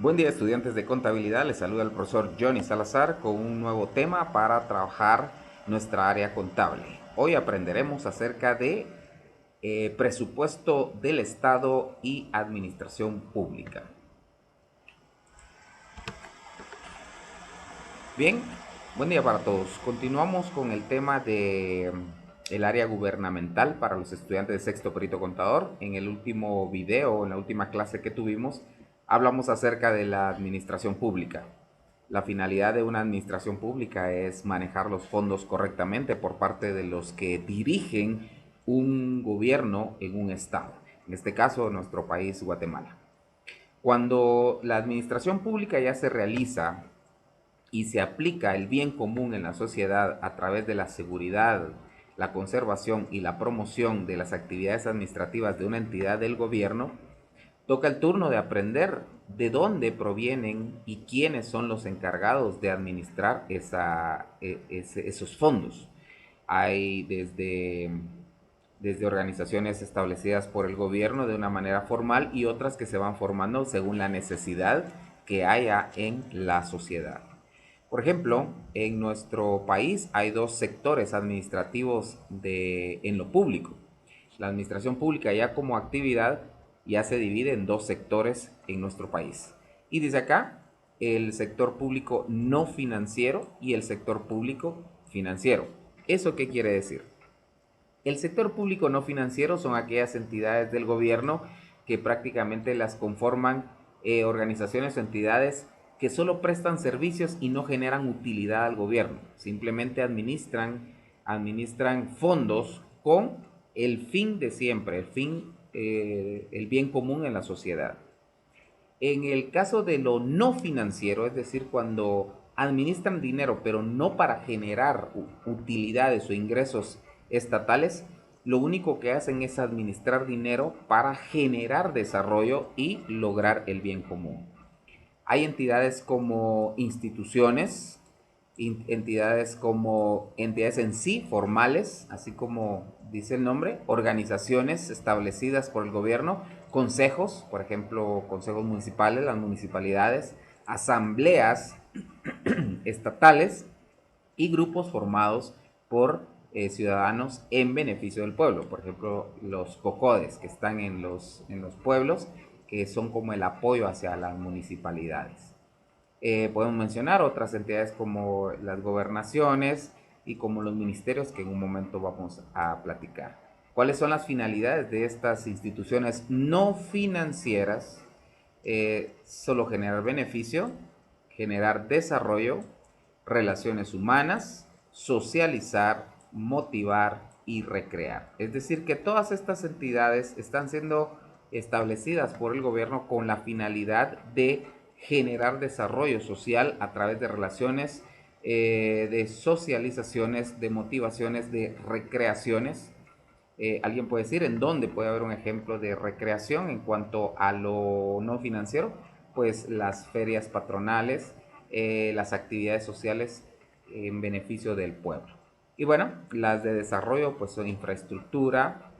Buen día, estudiantes de contabilidad, les saluda el profesor Johnny Salazar con un nuevo tema para trabajar nuestra área contable. Hoy aprenderemos acerca de presupuesto del Estado y administración pública. Bien, buen día para todos. Continuamos con el tema de el área gubernamental para los estudiantes de sexto perito contador. En el último video, en la última clase que tuvimos, hablamos acerca de la administración pública. La finalidad de una administración pública es manejar los fondos correctamente por parte de los que dirigen un gobierno en un estado. En este caso, nuestro país, Guatemala. Cuando la administración pública ya se realiza y se aplica el bien común en la sociedad a través de la seguridad, la conservación y la promoción de las actividades administrativas de una entidad del gobierno, toca el turno de aprender de dónde provienen y quiénes son los encargados de administrar esos fondos. Hay desde organizaciones establecidas por el gobierno de una manera formal y otras que se van formando según la necesidad que haya en la sociedad. Por ejemplo, en nuestro país hay dos sectores administrativos en lo público. La administración pública ya como actividad ya se divide en dos sectores en nuestro país. Y desde acá, el sector público no financiero y el sector público financiero. ¿Eso qué quiere decir? El sector público no financiero son aquellas entidades del gobierno que prácticamente las conforman organizaciones o entidades que solo prestan servicios y no generan utilidad al gobierno. Simplemente administran fondos con el fin de siempre, el bien común en la sociedad. En el caso de lo no financiero, es decir, cuando administran dinero pero no para generar utilidades o ingresos estatales, lo único que hacen es administrar dinero para generar desarrollo y lograr el bien común. Hay entidades como instituciones, entidades en sí formales, así como dice el nombre, organizaciones establecidas por el gobierno, consejos, por ejemplo, consejos municipales, las municipalidades, asambleas estatales y grupos formados por ciudadanos en beneficio del pueblo. Por ejemplo, los COCODES que están en los pueblos, que son como el apoyo hacia las municipalidades. Podemos mencionar otras entidades como las gobernaciones y como los ministerios que en un momento vamos a platicar. ¿Cuáles son las finalidades de estas instituciones no financieras? Solo generar beneficio, generar desarrollo, relaciones humanas, socializar, motivar y recrear. Es decir, que todas estas entidades están siendo establecidas por el gobierno con la finalidad de generar desarrollo social a través de relaciones, de socializaciones, de motivaciones, de recreaciones. Alguien puede decir en dónde puede haber un ejemplo de recreación en cuanto a lo no financiero, pues las ferias patronales, las actividades sociales en beneficio del pueblo. Y bueno, las de desarrollo pues son infraestructura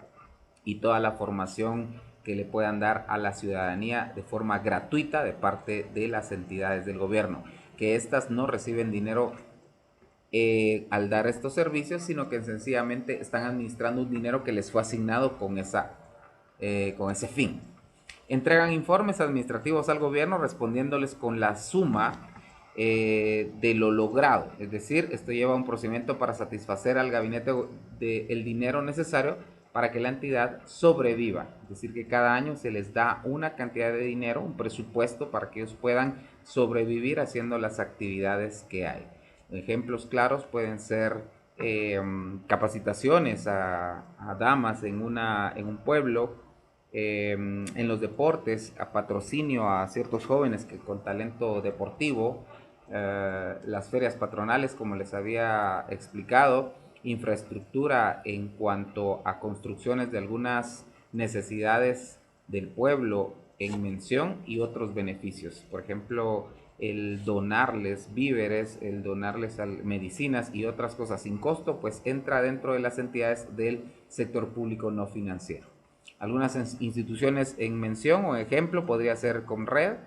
y toda la formación que le puedan dar a la ciudadanía de forma gratuita de parte de las entidades del gobierno, que estas no reciben dinero al dar estos servicios, sino que sencillamente están administrando un dinero que les fue asignado con ese fin. Entregan informes administrativos al gobierno respondiéndoles con la suma de lo logrado. Es decir, esto lleva un procedimiento para satisfacer al gabinete del dinero necesario para que la entidad sobreviva. Es decir, que cada año se les da una cantidad de dinero, un presupuesto para que ellos puedan sobrevivir haciendo las actividades que hay. Ejemplos claros pueden ser capacitaciones a damas en un pueblo, en los deportes, a patrocinio a ciertos jóvenes que con talento deportivo, las ferias patronales, como les había explicado, infraestructura en cuanto a construcciones de algunas necesidades del pueblo en mención y otros beneficios. Por ejemplo, el donarles víveres, el donarles medicinas y otras cosas sin costo, pues entra dentro de las entidades del sector público no financiero. Algunas instituciones en mención o ejemplo podría ser Comred,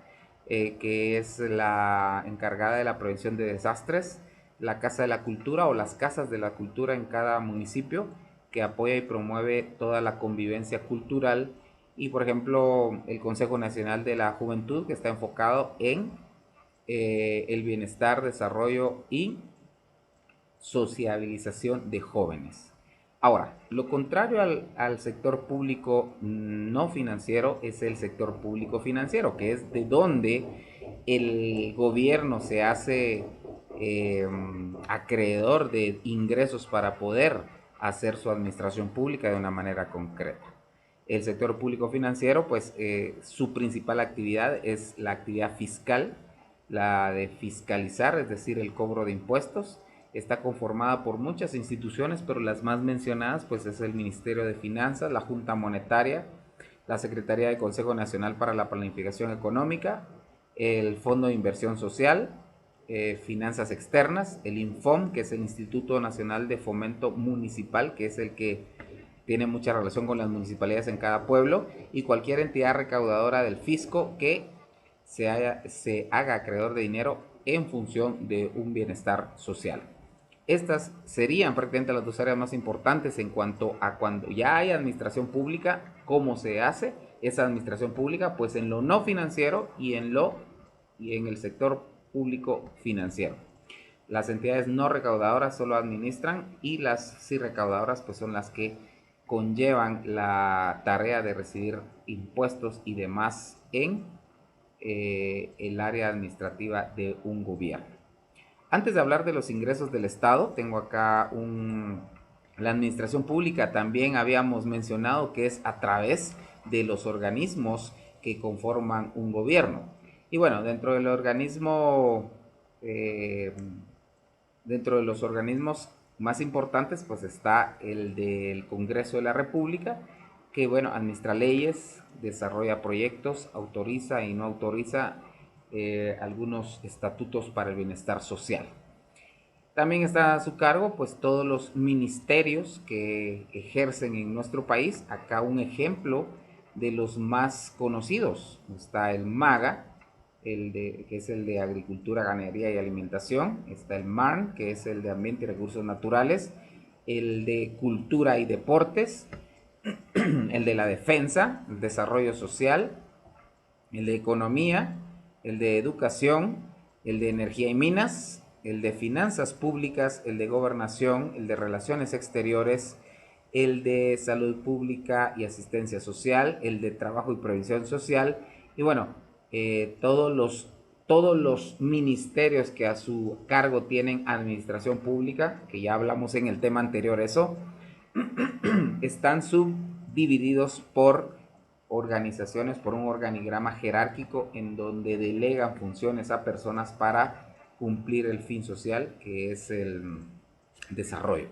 que es la encargada de la prevención de desastres, la Casa de la Cultura o las Casas de la Cultura en cada municipio, que apoya y promueve toda la convivencia cultural, y por ejemplo el Consejo Nacional de la Juventud, que está enfocado en el bienestar, desarrollo y sociabilización de jóvenes. Ahora, lo contrario al sector público no financiero es el sector público financiero, que es de donde el gobierno se hace acreedor de ingresos para poder hacer su administración pública de una manera concreta. El sector público financiero, pues su principal actividad es la actividad fiscal, la de fiscalizar, es decir, el cobro de impuestos. Está conformada por muchas instituciones, pero las más mencionadas pues es el Ministerio de Finanzas, la Junta Monetaria, la Secretaría del Consejo Nacional para la Planificación Económica, el Fondo de Inversión Social, Finanzas Externas, el INFOM, que es el Instituto Nacional de Fomento Municipal, que es el que tiene mucha relación con las municipalidades en cada pueblo, y cualquier entidad recaudadora del fisco que se haga acreedor de dinero en función de un bienestar social. Estas serían prácticamente las dos áreas más importantes en cuanto a cuando ya hay administración pública, cómo se hace esa administración pública, pues en lo no financiero y en el sector público financiero. Las entidades no recaudadoras solo administran, y las sí recaudadoras pues son las que conllevan la tarea de recibir impuestos y demás en el área administrativa de un gobierno. Antes de hablar de los ingresos del Estado, tengo acá la administración pública. También habíamos mencionado que es a través de los organismos que conforman un gobierno. Y bueno, dentro de los organismos más importantes, pues está el del Congreso de la República, que bueno, administra leyes, desarrolla proyectos, autoriza y no autoriza algunos estatutos para el bienestar social. También está a su cargo pues todos los ministerios que ejercen en nuestro país. Acá un ejemplo de los más conocidos: está el MAGA, que es el de Agricultura, Ganadería y Alimentación; está el MARN, que es el de Ambiente y Recursos Naturales; el de Cultura y Deportes; el de la Defensa, el Desarrollo Social; el de Economía; el de Educación; el de Energía y Minas; el de Finanzas Públicas; el de Gobernación; el de Relaciones Exteriores; el de Salud Pública y Asistencia Social; el de Trabajo y Previsión Social. Y bueno, todos los ministerios que a su cargo tienen administración pública, que ya hablamos en el tema anterior eso, están subdivididos por organizaciones, por un organigrama jerárquico en donde delegan funciones a personas para cumplir el fin social, que es el desarrollo.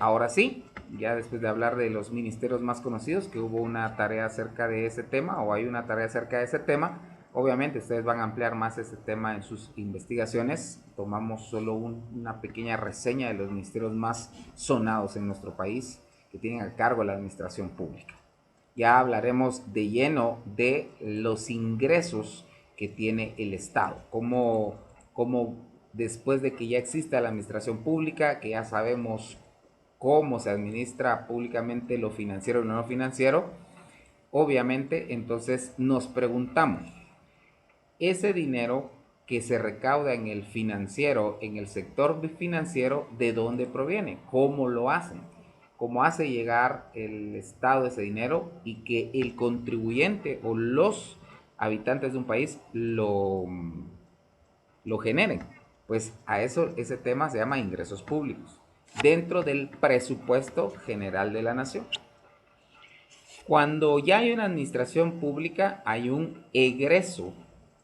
Ahora sí, ya después de hablar de los ministerios más conocidos, que hubo una tarea acerca de ese tema, o hay una tarea acerca de ese tema, obviamente ustedes van a ampliar más ese tema en sus investigaciones. Tomamos solo una pequeña reseña de los ministerios más sonados en nuestro país, que tienen a cargo la administración pública. Ya hablaremos de lleno de los ingresos que tiene el Estado, como después de que ya exista la administración pública, que ya sabemos cómo se administra públicamente lo financiero y lo no financiero, obviamente entonces nos preguntamos, ese dinero que se recauda en el financiero, en el sector financiero, ¿de dónde proviene? ¿Cómo lo hacen? ¿Cómo hace llegar el Estado ese dinero y que el contribuyente o los habitantes de un país lo generen? Pues a eso, ese tema se llama ingresos públicos, dentro del presupuesto general de la nación. Cuando ya hay una administración pública, hay un egreso,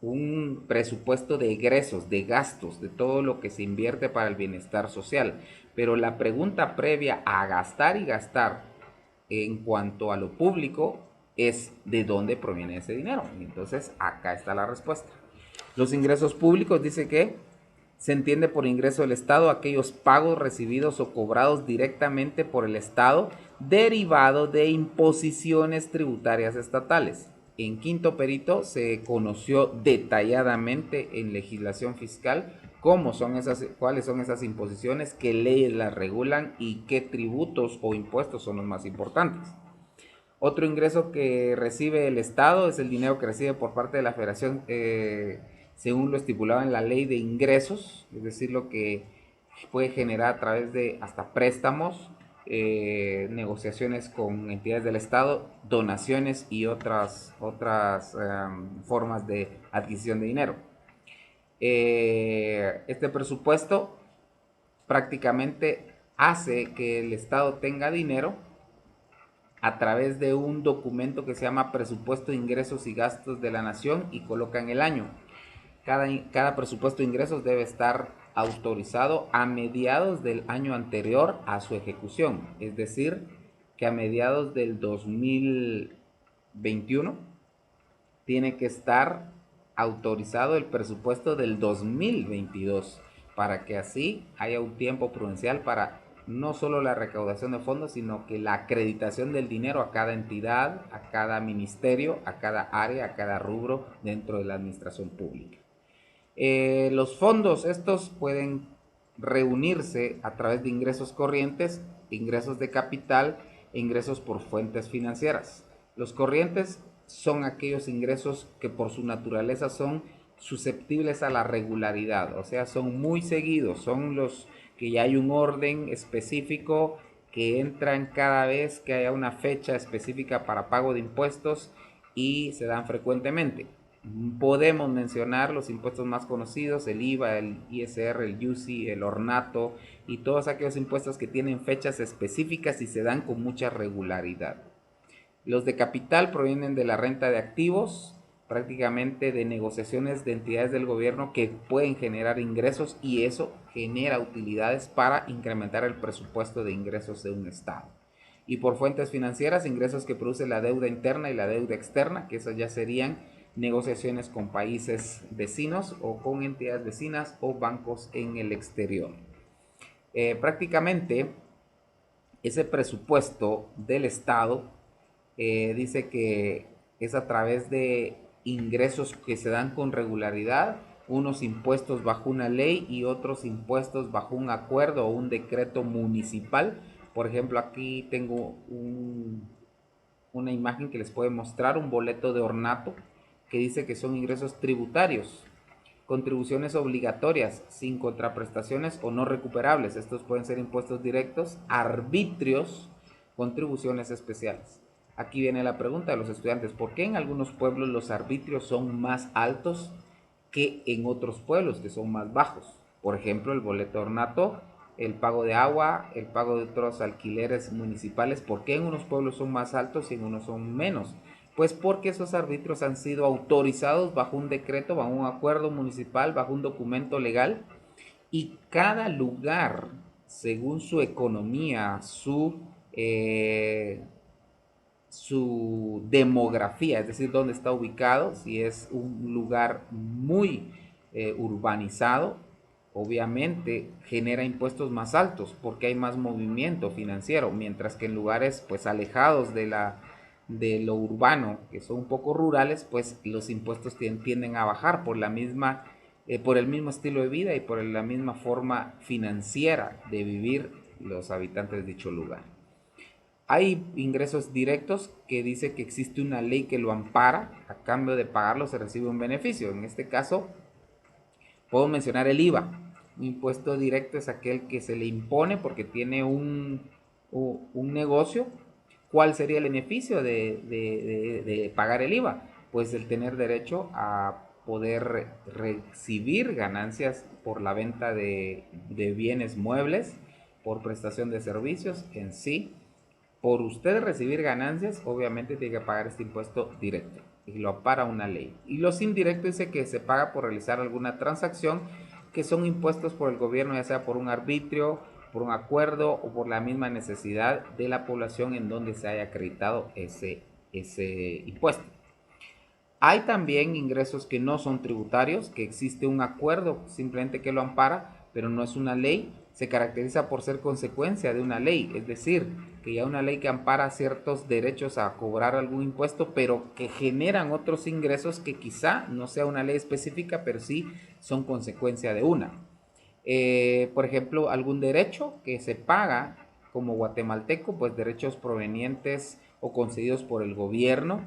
un presupuesto de egresos, de gastos, de todo lo que se invierte para el bienestar social. Pero la pregunta previa a gastar y gastar en cuanto a lo público es ¿de dónde proviene ese dinero? Y entonces acá está la respuesta. Los ingresos públicos dice que se entiende por ingreso del Estado aquellos pagos recibidos o cobrados directamente por el Estado derivado de imposiciones tributarias estatales. En quinto perito se conoció detalladamente en legislación fiscal cuáles son esas imposiciones, qué leyes las regulan y qué tributos o impuestos son los más importantes. Otro ingreso que recibe el Estado es el dinero que recibe por parte de la Federación, según lo estipulado en la ley de ingresos, es decir, lo que puede generar a través de hasta préstamos, negociaciones con entidades del Estado, donaciones y otras formas de adquisición de dinero. Este presupuesto prácticamente hace que el Estado tenga dinero a través de un documento que se llama Presupuesto de Ingresos y Gastos de la Nación y colocan el año. Cada presupuesto de ingresos debe estar autorizado a mediados del año anterior a su ejecución, es decir, que a mediados del 2021 tiene que estar autorizado el presupuesto del 2022 para que así haya un tiempo prudencial para no solo la recaudación de fondos, sino que la acreditación del dinero a cada entidad, a cada ministerio, a cada área, a cada rubro dentro de la administración pública. Los fondos estos pueden reunirse a través de ingresos corrientes, ingresos de capital e ingresos por fuentes financieras. Los corrientes son aquellos ingresos que por su naturaleza son susceptibles a la regularidad, o sea, son muy seguidos, son los que ya hay un orden específico que entran cada vez que haya una fecha específica para pago de impuestos y se dan frecuentemente. Podemos mencionar los impuestos más conocidos, el IVA, el ISR, el IUCI, el ornato y todos aquellos impuestos que tienen fechas específicas y se dan con mucha regularidad. Los de capital provienen de la renta de activos, prácticamente de negociaciones de entidades del gobierno que pueden generar ingresos y eso genera utilidades para incrementar el presupuesto de ingresos de un estado. Y por fuentes financieras, ingresos que produce la deuda interna y la deuda externa, que esas ya serían negociaciones con países vecinos o con entidades vecinas o bancos en el exterior. Prácticamente ese presupuesto del Estado dice que es a través de ingresos que se dan con regularidad, unos impuestos bajo una ley y otros impuestos bajo un acuerdo o un decreto municipal. Por ejemplo, aquí tengo una imagen que les puede mostrar, un boleto de ornato que dice que son ingresos tributarios, contribuciones obligatorias sin contraprestaciones o no recuperables. Estos pueden ser impuestos directos, arbitrios, contribuciones especiales. Aquí viene la pregunta de los estudiantes: ¿por qué en algunos pueblos los arbitrios son más altos que en otros pueblos que son más bajos? Por ejemplo, el boleto ornato, el pago de agua, el pago de otros alquileres municipales. ¿Por qué en unos pueblos son más altos y en unos son menos? Pues porque esos arbitrios han sido autorizados bajo un decreto, bajo un acuerdo municipal, bajo un documento legal, y cada lugar, según su economía, su demografía, es decir, dónde está ubicado, si es un lugar muy urbanizado, obviamente genera impuestos más altos porque hay más movimiento financiero, mientras que en lugares pues alejados de lo urbano, que son un poco rurales, pues los impuestos tienden a bajar por el mismo estilo de vida y por la misma forma financiera de vivir los habitantes de dicho lugar. Hay ingresos directos que dice que existe una ley que lo ampara, a cambio de pagarlo se recibe un beneficio. En este caso, puedo mencionar el IVA. Un impuesto directo es aquel que se le impone porque tiene un negocio. ¿Cuál sería el beneficio de pagar el IVA? Pues el tener derecho a poder recibir ganancias por la venta de bienes muebles, por prestación de servicios en sí. Por usted recibir ganancias, obviamente tiene que pagar este impuesto directo y lo ampara una ley. Y los indirectos dice que se paga por realizar alguna transacción, que son impuestos por el gobierno, ya sea por un arbitrio, por un acuerdo o por la misma necesidad de la población en donde se haya acreditado ese impuesto. Hay también ingresos que no son tributarios, que existe un acuerdo simplemente que lo ampara, pero no es una ley. se caracteriza por ser consecuencia de una ley, es decir, que ya una ley que ampara ciertos derechos a cobrar algún impuesto, pero que generan otros ingresos que quizá no sea una ley específica, pero sí son consecuencia de una. Por ejemplo, algún derecho que se paga como guatemalteco, pues derechos provenientes o concedidos por el gobierno,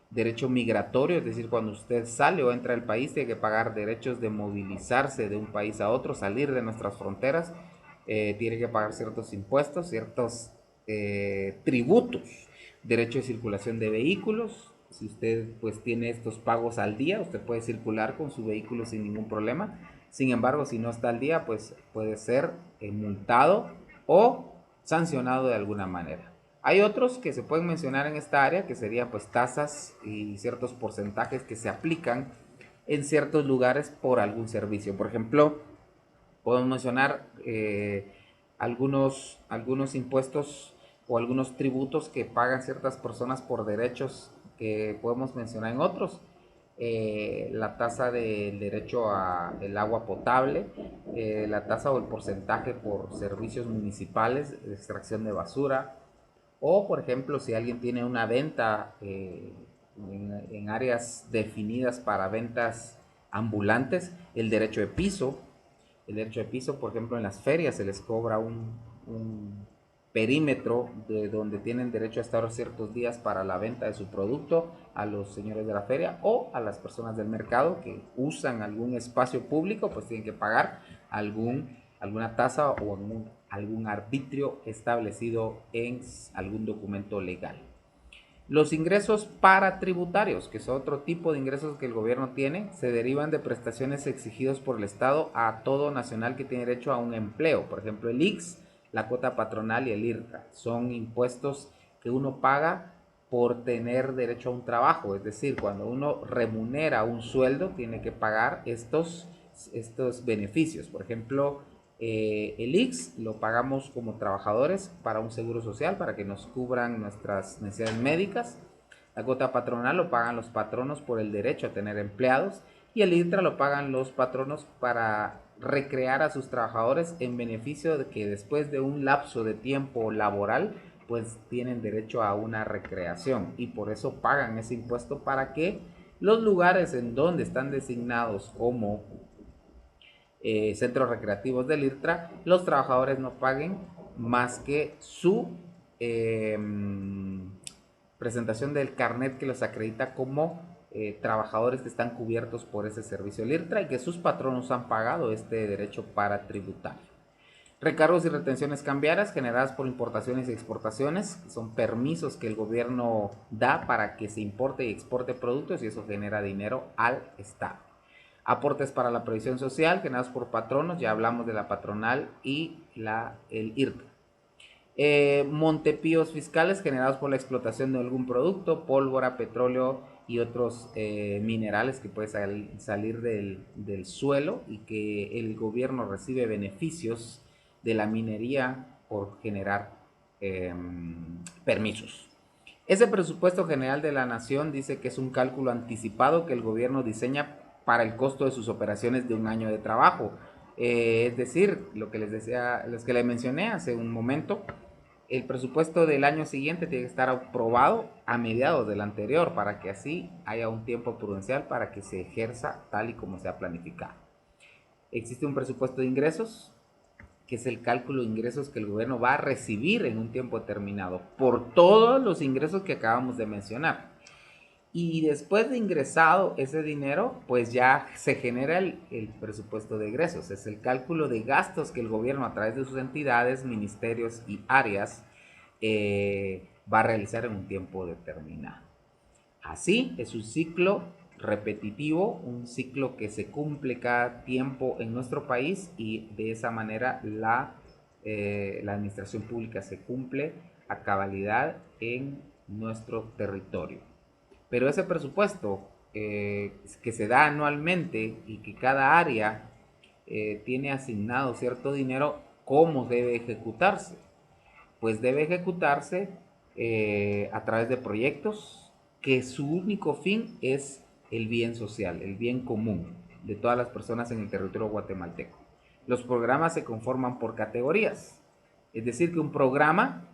derecho migratorio, es decir, cuando usted sale o entra al país tiene que pagar derechos de movilizarse de un país a otro, salir de nuestras fronteras, tiene que pagar ciertos impuestos, ciertos tributos, derecho de circulación de vehículos. Si usted pues tiene estos pagos al día, usted puede circular con su vehículo sin ningún problema. Sin embargo, si no está al día, pues puede ser multado o sancionado de alguna manera. Hay otros que se pueden mencionar en esta área, que serían pues tasas y ciertos porcentajes que se aplican en ciertos lugares por algún servicio. Por ejemplo, podemos mencionar algunos impuestos o algunos tributos que pagan ciertas personas por derechos que podemos mencionar en otros. La tasa del derecho a el agua potable, la tasa o el porcentaje por servicios municipales de extracción de basura, o por ejemplo si alguien tiene una venta en áreas definidas para ventas ambulantes, el derecho de piso. El derecho de piso, por ejemplo, en las ferias se les cobra un perímetro de donde tienen derecho a estar ciertos días para la venta de su producto a los señores de la feria o a las personas del mercado que usan algún espacio público, pues tienen que pagar alguna tasa o algún arbitrio establecido en algún documento legal. Los ingresos paratributarios, que son otro tipo de ingresos que el gobierno tiene, se derivan de prestaciones exigidos por el Estado a todo nacional que tiene derecho a un empleo. Por ejemplo, el IX, la cuota patronal y el IRCA. Son impuestos que uno paga por tener derecho a un trabajo. Es decir, cuando uno remunera un sueldo, tiene que pagar estos beneficios. Por ejemplo, el IX lo pagamos como trabajadores para un seguro social, para que nos cubran nuestras necesidades médicas. La cuota patronal lo pagan los patronos por el derecho a tener empleados. Y el INTRA lo pagan los patronos para recrear a sus trabajadores en beneficio de que después de un lapso de tiempo laboral, pues tienen derecho a una recreación. Y por eso pagan ese impuesto para que los lugares en donde están designados como centros recreativos del IRTRA, los trabajadores no paguen más que su eh, presentación del carnet que los acredita como trabajadores que están cubiertos por ese servicio del IRTRA y que sus patronos han pagado este derecho para tributar. Recargos y retenciones cambiarias generadas por importaciones y exportaciones, que son permisos que el gobierno da para que se importe y exporte productos y eso genera dinero al Estado. Aportes para la previsión social generados por patronos, ya hablamos de la patronal y el IRCA. Montepíos fiscales generados por la explotación de algún producto, pólvora, petróleo y otros minerales que pueden salir del suelo y que el gobierno recibe beneficios de la minería por generar permisos. Ese presupuesto general de la nación dice que es un cálculo anticipado que el gobierno diseña para el costo de sus operaciones de un año de trabajo. Es decir, lo que les decía, los que les mencioné hace un momento, el presupuesto del año siguiente tiene que estar aprobado a mediados del anterior para que así haya un tiempo prudencial para que se ejerza tal y como se ha planificado. Existe un presupuesto de ingresos, que es el cálculo de ingresos que el gobierno va a recibir en un tiempo determinado por todos los ingresos que acabamos de mencionar. Y después de ingresado ese dinero, pues ya se genera el presupuesto de egresos. Es el cálculo de gastos que el gobierno a través de sus entidades, ministerios y áreas va a realizar en un tiempo determinado. Así es un ciclo repetitivo, un ciclo que se cumple cada tiempo en nuestro país y de esa manera la administración pública se cumple a cabalidad en nuestro territorio. Pero ese presupuesto que se da anualmente y que cada área tiene asignado cierto dinero, ¿cómo debe ejecutarse? Pues debe ejecutarse a través de proyectos que su único fin es el bien social, el bien común de todas las personas en el territorio guatemalteco. Los programas se conforman por categorías. Es decir, que un programa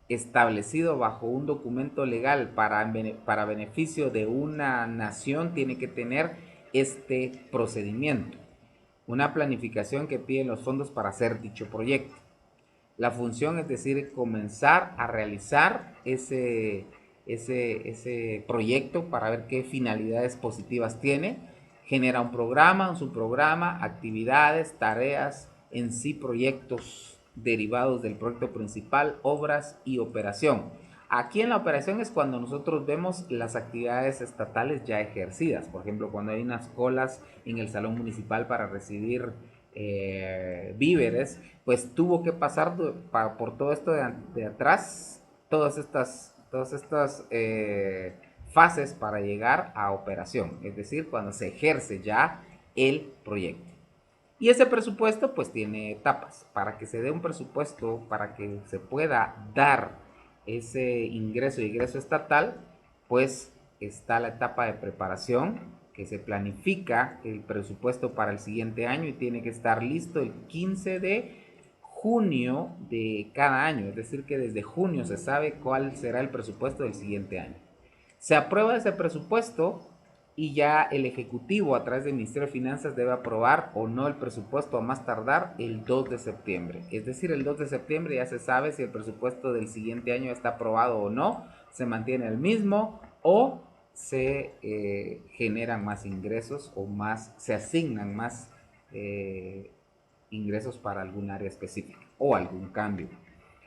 establecido bajo un documento legal para beneficio de una nación tiene que tener este procedimiento. Una planificación que piden los fondos para hacer dicho proyecto. La función es decir, comenzar a realizar ese proyecto para ver qué finalidades positivas tiene. Genera un programa, un subprograma, actividades, tareas, en sí proyectos derivados del proyecto principal, obras y operación. Aquí en la operación es cuando nosotros vemos las actividades estatales ya ejercidas. Por ejemplo, cuando hay unas colas en el salón municipal para recibir víveres, pues tuvo que pasar por todo esto de atrás, todas estas fases para llegar a operación, es decir, cuando se ejerce ya el proyecto. Y ese presupuesto pues tiene etapas. Para que se dé un presupuesto, para que se pueda dar ese ingreso estatal, pues está la etapa de preparación, que se planifica el presupuesto para el siguiente año y tiene que estar listo el 15 de junio de cada año. Es decir, que desde junio se sabe cuál será el presupuesto del siguiente año. Se aprueba ese presupuesto y ya el Ejecutivo a través del Ministerio de Finanzas debe aprobar o no el presupuesto a más tardar el 2 de septiembre. Es decir, el 2 de septiembre ya se sabe si el presupuesto del siguiente año está aprobado o no, se mantiene el mismo o se generan más ingresos o se asignan más ingresos para algún área específica o algún cambio.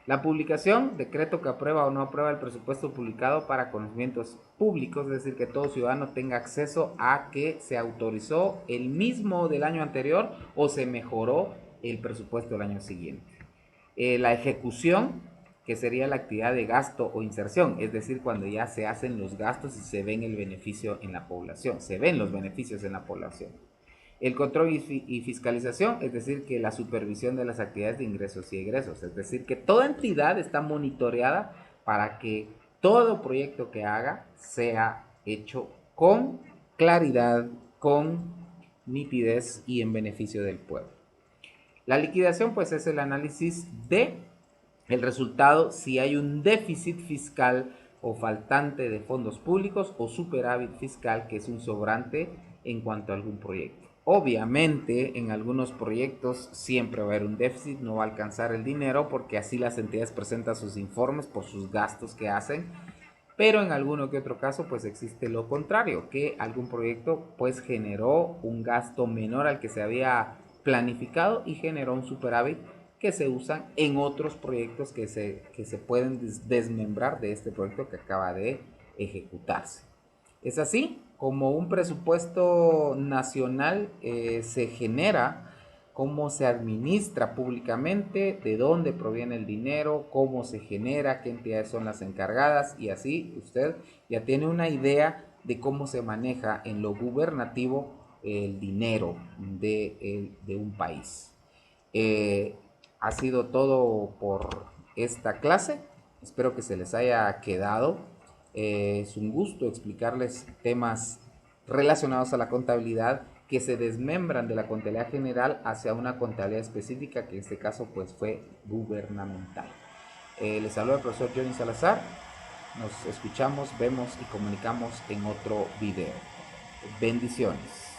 La publicación, decreto que aprueba o no aprueba el presupuesto publicado para conocimientos públicos, es decir, que todo ciudadano tenga acceso a que se autorizó el mismo del año anterior o se mejoró el presupuesto del año siguiente. La ejecución, que sería la actividad de gasto o inserción, es decir, cuando ya se hacen los gastos y se ven el beneficio en la población, se ven los beneficios en la población. El control y fiscalización, es decir, que la supervisión de las actividades de ingresos y egresos, es decir, que toda entidad está monitoreada para que todo proyecto que haga sea hecho con claridad, con nitidez y en beneficio del pueblo. La liquidación, pues, es el análisis de el resultado si hay un déficit fiscal o faltante de fondos públicos o superávit fiscal, que es un sobrante en cuanto a algún proyecto. Obviamente, en algunos proyectos siempre va a haber un déficit, no va a alcanzar el dinero porque así las entidades presentan sus informes por sus gastos que hacen, pero en alguno que otro caso pues existe lo contrario, que algún proyecto pues generó un gasto menor al que se había planificado y generó un superávit que se usan en otros proyectos que se pueden desmembrar de este proyecto que acaba de ejecutarse. Es así como un presupuesto nacional se genera, cómo se administra públicamente, de dónde proviene el dinero, cómo se genera, qué entidades son las encargadas, y así usted ya tiene una idea de cómo se maneja en lo gubernativo el dinero de un país. Ha sido todo por esta clase. Espero que se les haya quedado. Es un gusto explicarles temas relacionados a la contabilidad que se desmembran de la contabilidad general hacia una contabilidad específica, que en este caso pues fue gubernamental. Les saluda el profesor Johnny Salazar. Nos escuchamos, vemos y comunicamos en otro video. Bendiciones.